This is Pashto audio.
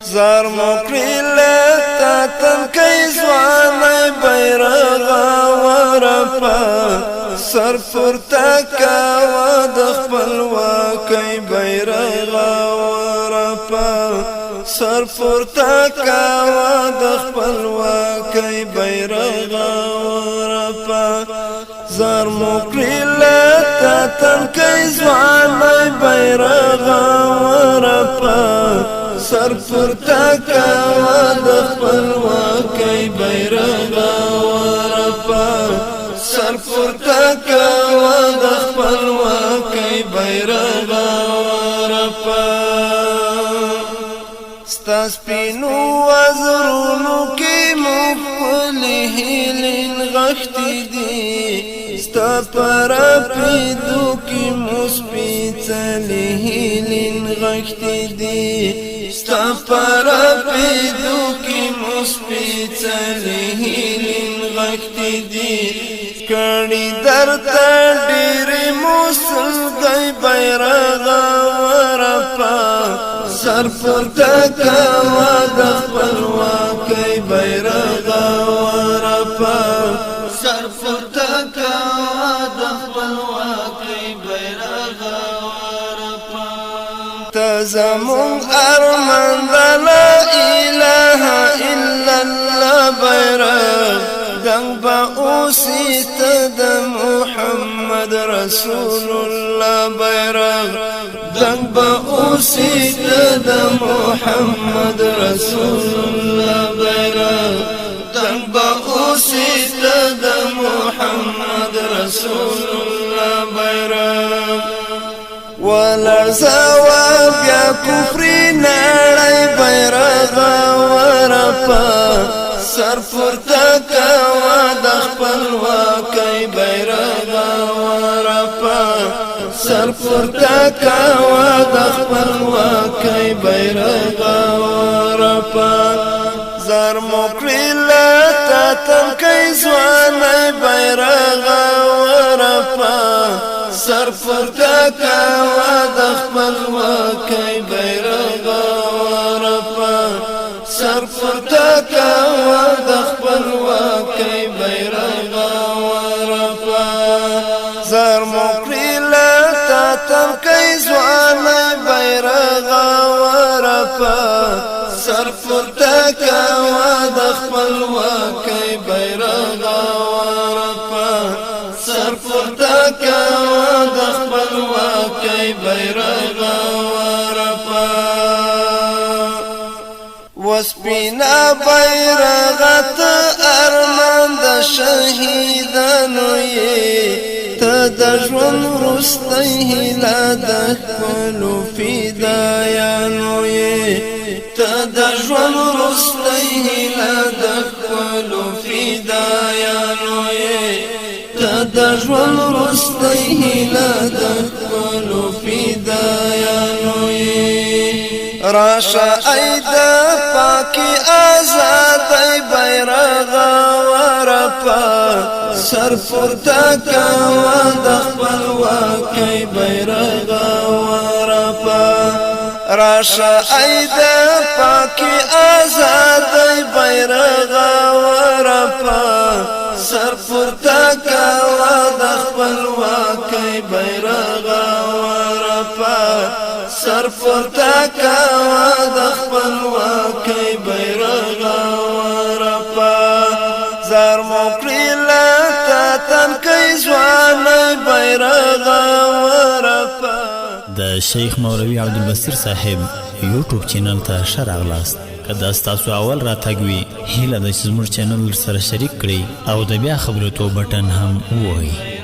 زار مقرل تاتن کئی زوانی بیرغا ورپا سر پورتا کوا دخپلوا کئی بیرغا ورپا سر پورتا کوا دخپلوا کئی بیرغا ورپا زار مقرل تاتن کئی زوانی بیرغا ورپا سر پورتا کوا دخپلواکی بیرغا ورپا سر پورتا کوا دخپلواکی بیرغا ورپا ستا سپینو وزرونو کی مخلی هیلین غختی دی ستا پرا پیدو کی مسپیچلی هیلین غختی دی ستا پرا پیدو کی مسپیچلی هیلین غختی دی کڑی در تا ڈیری موسل گئی بیرغا ورپا سر پورتا کوا دخپلواکی بیرغا ورپا سر پورتا کوا دخپلواکی بیرغا ورپا تزمون ارمان لا اله الا الله بیرغ دنگ با اوسیت دا محمد رسول الله بیرغ دنگ با اوسیت دا محمد رسول الله بیرغ دنگ با اوسیت دا محمد رسول الله بیرغ ولرزا بیا کفری نړۍ بیرغ ورپا سر پورتا کوا دخپلواکی بیرغ ورپا سر پورتا کوا دخپلواکی بیرغ ورپا زار مقرل تاتن کئی زوانی بیرغ ورپا سر پورتا کوا دخپلواکی بیرغ ورپا سر پورتا کوا دخپلواکی بیرغ ورپا زار مقرل تاتن کئی زوانی بیرغ ورپا سر پورتا کوا دخپلواکی بیرغ ورپا سر پورتا کوا دخپلواکی بیرغ ورپا وسپینا بیرغت ارمان د شهیدانو یې ته د ژوند وروستی هیله د ښکلو فدایانو یې ته د ژوند وروستی هیله د ښکلو فدایانو یې ته د ژوند وروستی هیله د ښکلو فدایانو یې راشا ایدا پاکی آزادی بیرغ ورپا سر پورتا کوا دخپلواکی بیرغ ورپا راشا ایدا پاکی آزادی بیرغ ورپا سر پورتا کوا دخپلواکی بیرغ ورپا سر پورتا کوا دخپلواکی بیرغ ورپا زار مقرل تاتن کئی زوانی بیرغ ورپا د شیخ مولوی عبدالبصیر صاحب یوټیوب چینل ته ښه راغلاست که دا ستاسو اول راتګ وي هیله ده چې زموږ چینل سره شریک کړئ او د بیا خبرېدو بټن هم ووهئ